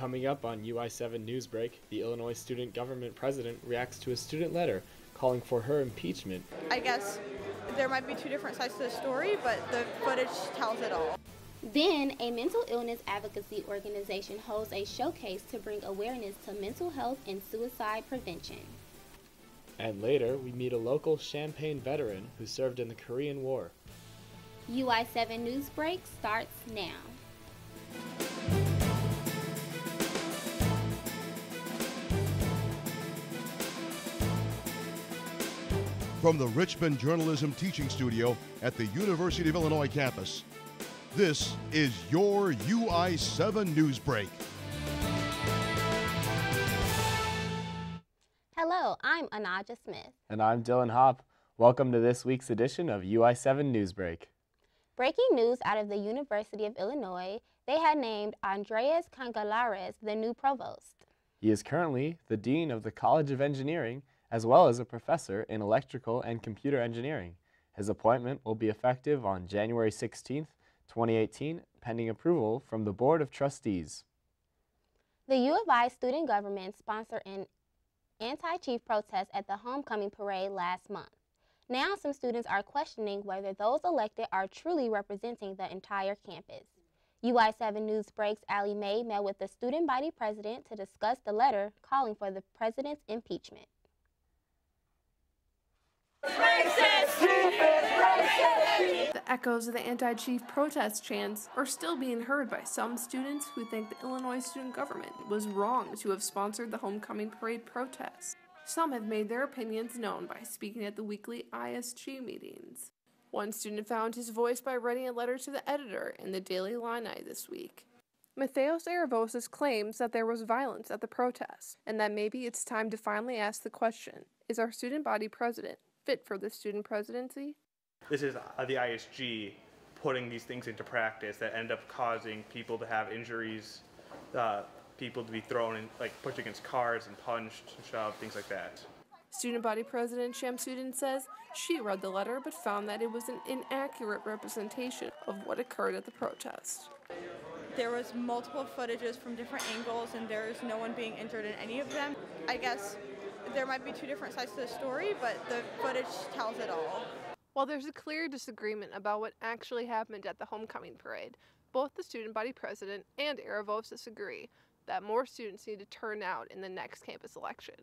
Coming up on UI7 Newsbreak, the Illinois student government president reacts to a student letter calling for her impeachment. I guess there might be two different sides to the story, but the footage tells it all. Then, a mental illness advocacy organization holds a showcase to bring awareness to mental health and suicide prevention. And later, we meet a local Champaign veteran who served in the Korean War. UI7 Newsbreak starts now. From the Richmond Journalism Teaching Studio at the University of Illinois campus, this is your UI7 Newsbreak. Hello, I'm Anaja Smith. And I'm Dylan Hopp. Welcome to this week's edition of UI7 Newsbreak. Breaking news out of the University of Illinois, they had named Andres Cangalares the new provost. He is currently the dean of the College of Engineering, as well as a professor in electrical and computer engineering. His appointment will be effective on January 16th, 2018, pending approval from the Board of Trustees. The U of I student government sponsored an anti-chief protest at the homecoming parade last month. Now some students are questioning whether those elected are truly representing the entire campus. UI7 Newsbreak's Allie Mae met with the student body president to discuss the letter calling for the president's impeachment. The echoes of the anti-chief protest chants are still being heard by some students who think the Illinois student government was wrong to have sponsored the homecoming parade protests. Some have made their opinions known by speaking at the weekly ISG meetings. One student found his voice by writing a letter to the editor in the Daily Illini this week. Matheos Aravosis claims that there was violence at the protest, and that maybe it's time to finally ask the question, is our student body president fit for the student presidency? This is the ISG putting these things into practice that end up causing people to have injuries, people to be thrown and pushed against cars and punched, shoved, things like that. Student body president Shamsuddin says she read the letter but found that it was an inaccurate representation of what occurred at the protest. There was multiple footages from different angles and there's no one being injured in any of them. I guess there might be two different sides to the story, but the footage tells it all. While there's a clear disagreement about what actually happened at the homecoming parade, both the student body president and Aravosis agree that more students need to turn out in the next campus election.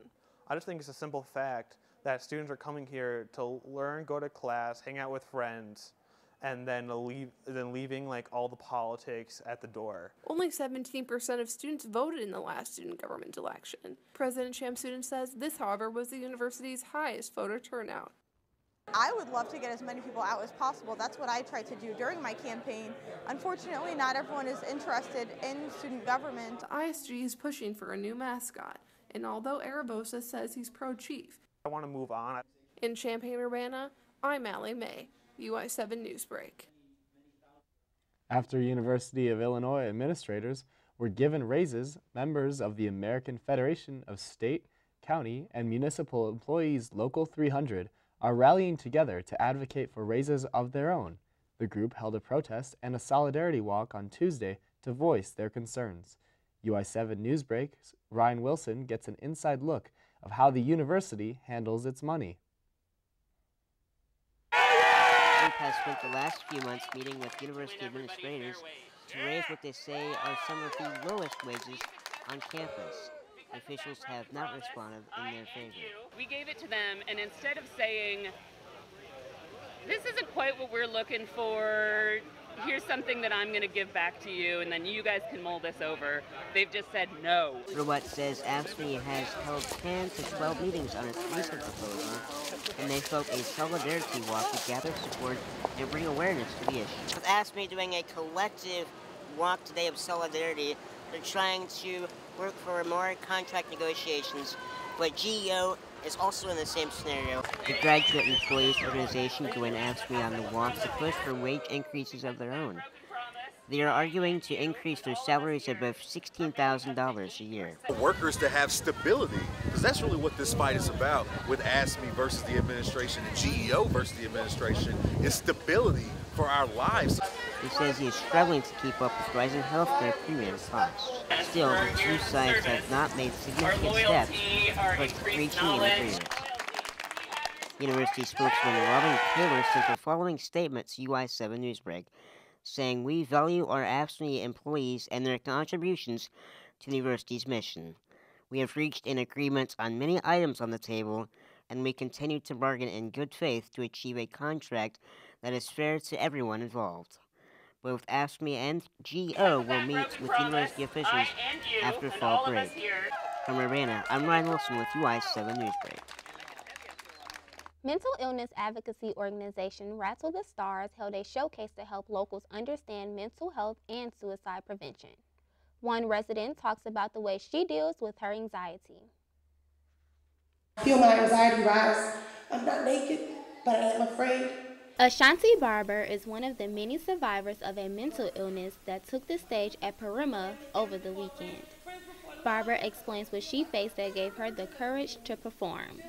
I just think it's a simple fact that students are coming here to learn, go to class, hang out with friends, and then leaving all the politics at the door. Only 17% of students voted in the last student government election. President Shamsuddin says this, however, was the university's highest voter turnout. I would love to get as many people out as possible. That's what I tried to do during my campaign. Unfortunately, not everyone is interested in student government. The ISG is pushing for a new mascot, and although Aravosa says he's pro-chief, I want to move on. In Champaign-Urbana, I'm Allie Mae, UI7 Newsbreak. After University of Illinois administrators were given raises, members of the American Federation of State, County, and Municipal Employees Local 300 are rallying together to advocate for raises of their own. The group held a protest and a solidarity walk on Tuesday to voice their concerns. UI7 Newsbreak's Ryan Wilson gets an inside look of how the university handles its money. The group has spent the last few months meeting with university administrators to raise what they say are some of the lowest wages on campus. Officials have not responded in their favor. We gave it to them, and instead of saying, this isn't quite what we're looking for, here's something that I'm going to give back to you, and then you guys can mull this over, they've just said no. Rawat says AFSCME has held 10 to 12 meetings on its recent proposal, and they held a solidarity walk to gather support and bring awareness to the issue. With AFSCME doing a collective walk today of solidarity, they're trying to work for more contract negotiations, but GEO is also in the same scenario. The Graduate Employees Organization joined AFSCME on the walk to push for wage increases of their own. They are arguing to increase their salaries above $16,000 a year. Workers to have stability, because that's really what this fight is about with AFSCME versus the administration and GEO versus the administration, is stability for our lives. He says he is struggling to keep up with rising healthcare premium costs. Still, the two sides have not made significant steps towards reaching an agreement. University spokesman Robin Taylor sent the following statement to UI7 Newsbreak, saying, "We value our AFSCME employees and their contributions to the university's mission. We have reached an agreement on many items on the table, and we continue to bargain in good faith to achieve a contract that is fair to everyone involved." Both AFSCME and GO will meet with university officials after fall break. From Urbana, I'm Ryan Wilson with UI7 Newsbreak. Mental illness advocacy organization Rattle the Stars held a showcase to help locals understand mental health and suicide prevention. One resident talks about the way she deals with her anxiety. I feel my anxiety rise. I'm not naked, but I am afraid. Ashanti Barber is one of the many survivors of a mental illness that took the stage at Parima over the weekend. Barber explains what she faced that gave her the courage to perform.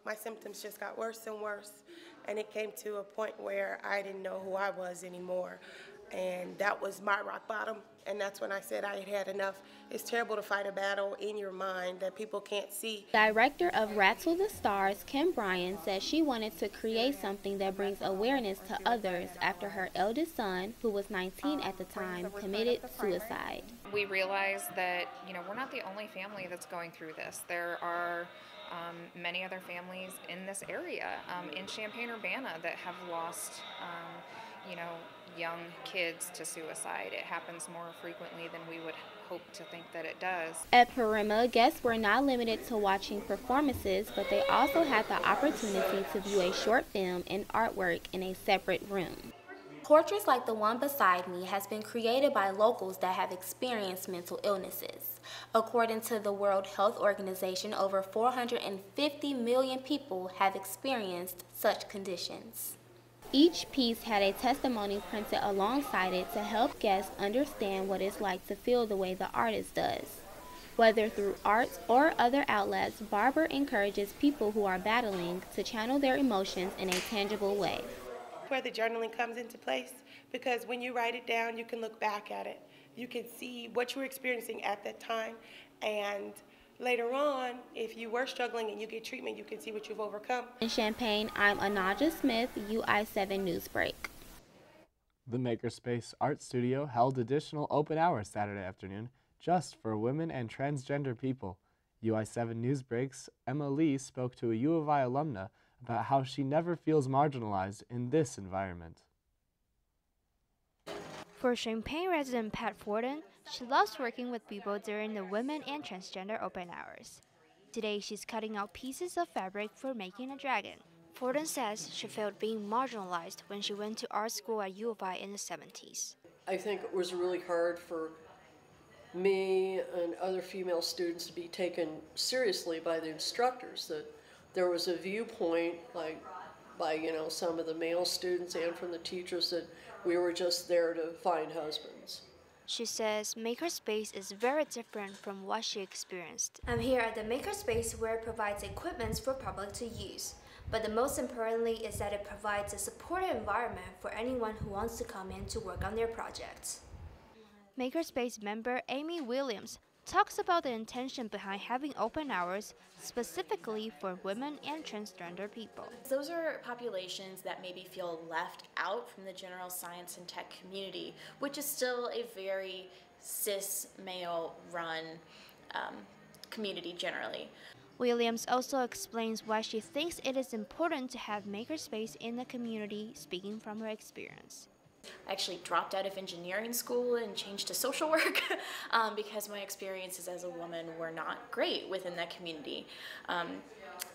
My symptoms just got worse and worse, and it came to a point where I didn't know who I was anymore. And that was my rock bottom, and that's when I said I had had enough. It's terrible to fight a battle in your mind that people can't see. Director of Rattle the Stars, Kim Bryan, says she wanted to create something that brings awareness to others after her eldest son, who was 19 at the time, committed suicide. We realized that, we're not the only family that's going through this. There are many other families in this area, in Champaign-Urbana, that have lost, young kids to suicide. It happens more frequently than we would hope to think that it does. At Parima, guests were not limited to watching performances, but they also had the opportunity to view a short film and artwork in a separate room. Portraits like the one beside me has been created by locals that have experienced mental illnesses. According to the World Health Organization, over 450 million people have experienced such conditions. Each piece had a testimony printed alongside it to help guests understand what it's like to feel the way the artist does. Whether through art or other outlets, Barber encourages people who are battling to channel their emotions in a tangible way. Where the journaling comes into place, because when you write it down, you can look back at it. You can see what you were experiencing at that time, and later on, if you were struggling and you get treatment, you can see what you've overcome. In Champaign, I'm Anaja Smith, UI7 Newsbreak. The Makerspace Art Studio held additional open hours Saturday afternoon just for women and transgender people. UI7 Newsbreak's Emma Lee spoke to a U of I alumna about how she never feels marginalized in this environment. For Champaign resident Pat Forden, she loves working with people during the women and transgender open hours. Today, she's cutting out pieces of fabric for making a dragon. Forden says she felt being marginalized when she went to art school at U of I in the 70s. I think it was really hard for me and other female students to be taken seriously by the instructors, that there was a viewpoint by some of the male students and from the teachers that we were just there to find husbands. She says Makerspace is very different from what she experienced. I'm here at the Makerspace where it provides equipment for public to use. But the most importantly is that it provides a supportive environment for anyone who wants to come in to work on their projects. Makerspace member Amy Williams talks about the intention behind having open hours specifically for women and transgender people. Those are populations that maybe feel left out from the general science and tech community, which is still a very cis male run community generally. Williams also explains why she thinks it is important to have Makerspace in the community, speaking from her experience. I actually dropped out of engineering school and changed to social work because my experiences as a woman were not great within that community.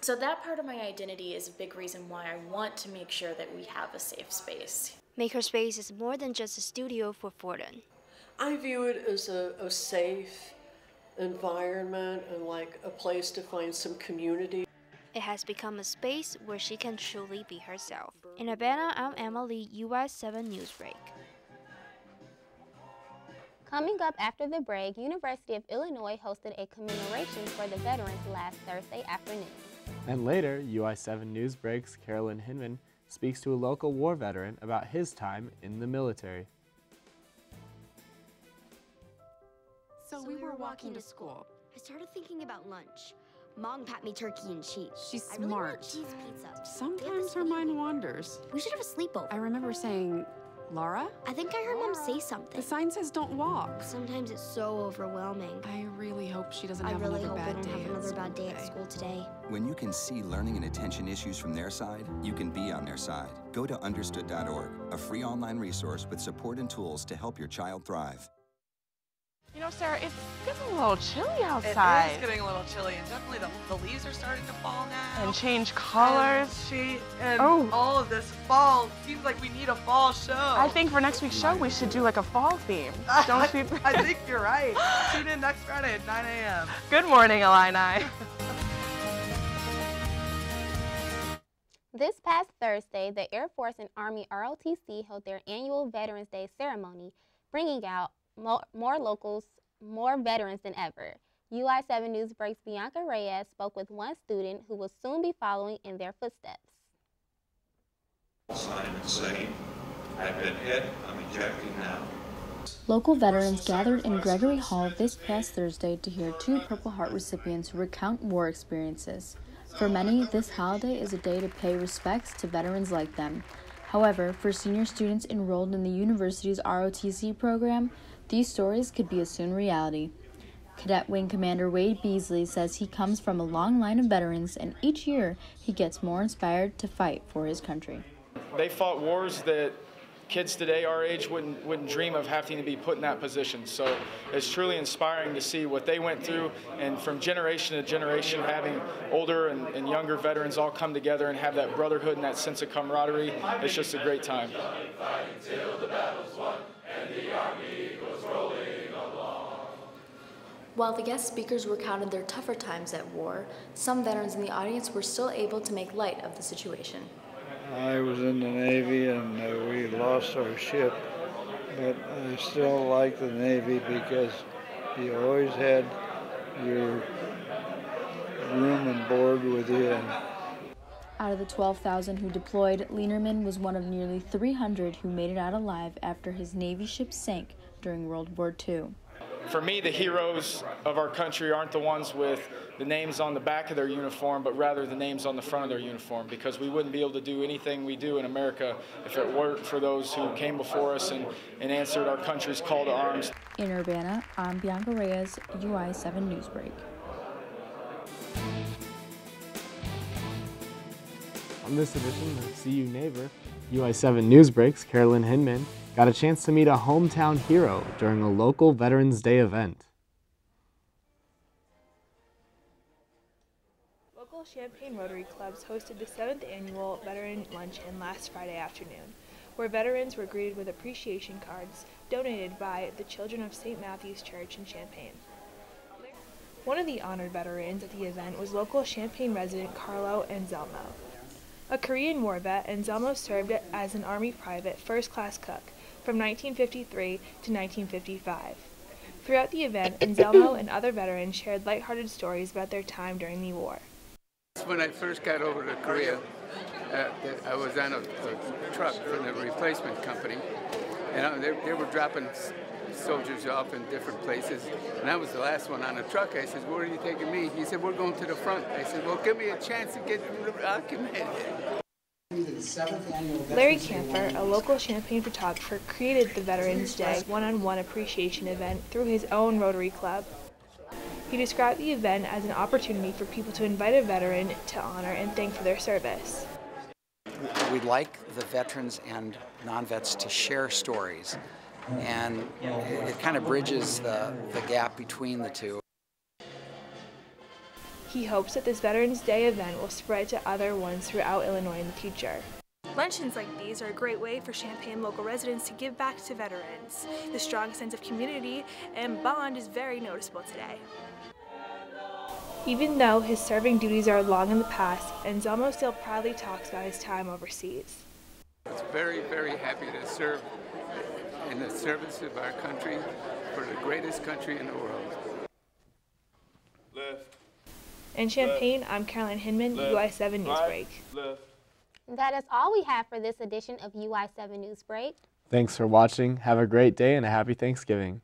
So that part of my identity is a big reason why I want to make sure that we have a safe space. Makerspace is more than just a studio for Forden. I view it as a safe environment and like a place to find some community. It has become a space where she can truly be herself. In Urbana, I'm Emily, UI7 Newsbreak. Coming up after the break, University of Illinois hosted a commemoration for the veterans last Thursday afternoon. And later, UI7 Newsbreak's Carolyn Hinman speaks to a local war veteran about his time in the military. So we were walking to school. I started thinking about lunch. Mom packed me turkey and cheese. She's I really want smart. cheese pizza. Sometimes her mind wanders. We should have a sleepover. I remember saying, Laura? I think I heard Mom say something. The sign says don't walk. Sometimes it's so overwhelming. I really hope she doesn't I have really another hope we bad don't day have at another school bad day at today. school today. When you can see learning and attention issues from their side, you can be on their side. Go to understood.org, a free online resource with support and tools to help your child thrive. You know, Sarah, it's getting a little chilly outside. It is getting a little chilly, and definitely the leaves are starting to fall now. And change colors. And all of this fall seems like we need a fall show. I think for next week's show, we should do like a fall theme. Don't you? I think you're right. Tune in next Friday at 9 a.m. Good morning, Illini. This past Thursday, the Air Force and Army ROTC held their annual Veterans Day ceremony, bringing out more veterans than ever. UI7 Newsbreak's Bianca Reyes spoke with one student who will soon be following in their footsteps. Sign and say, I've been hit, I'm ejecting now. Local veterans gathered in Gregory Hall this past Thursday to hear two Purple Heart recipients recount war experiences. For many, this holiday is a day to pay respects to veterans like them. However, for senior students enrolled in the university's ROTC program, these stories could be a soon reality. Cadet Wing Commander Wade Beasley says he comes from a long line of veterans, and each year he gets more inspired to fight for his country. They fought wars that kids today our age wouldn't dream of having to be put in that position. So it's truly inspiring to see what they went through, and from generation to generation, having older and younger veterans all come together and have that brotherhood and that sense of camaraderie. It's just a great time. While the guest speakers recounted their tougher times at war, some veterans in the audience were still able to make light of the situation. I was in the Navy and we lost our ship, but I still like the Navy because you always had your room and board with you. Out of the 12,000 who deployed, Lienerman was one of nearly 300 who made it out alive after his Navy ship sank during World War II. For me, the heroes of our country aren't the ones with the names on the back of their uniform, but rather the names on the front of their uniform, because we wouldn't be able to do anything we do in America if it weren't for those who came before us and answered our country's call to arms. In Urbana, I'm Bianca Reyes, UI7 Newsbreak. On this edition of See You Neighbor, UI7 Newsbreak's Carolyn Hinman got a chance to meet a hometown hero during a local Veterans Day event. Local Champaign Rotary Clubs hosted the 7th annual Veteran Luncheon last Friday afternoon, where veterans were greeted with appreciation cards donated by the Children of St. Matthew's Church in Champaign. One of the honored veterans at the event was local Champaign resident Carlo Anselmo. A Korean war vet, Anselmo served as an Army private first-class cook from 1953 to 1955. Throughout the event, Anselmo and other veterans shared lighthearted stories about their time during the war. When I first got over to Korea, I was on a truck from the replacement company, and they were dropping soldiers off in different places, and I was the last one on the truck. I said, "Where are you taking me?" He said, "We're going to the front." I said, "Well, give me a chance to get documented." Larry Camper, a local Champaign photographer, created the Veterans Day one-on-one appreciation event through his own Rotary Club. He described the event as an opportunity for people to invite a veteran to honor and thank for their service. We like the veterans and non-vets to share stories, and it kind of bridges the gap between the two. He hopes that this Veterans Day event will spread to other ones throughout Illinois in the future. Luncheons like these are a great way for Champaign local residents to give back to veterans. The strong sense of community and bond is very noticeable today. Even though his serving duties are long in the past, Anselmo still proudly talks about his time overseas. I was very, very happy to serve in the service of our country for the greatest country in the world. In Champaign, I'm Caroline Hinman, UI7 Newsbreak. That is all we have for this edition of UI7 Newsbreak. Thanks for watching. Have a great day and a happy Thanksgiving.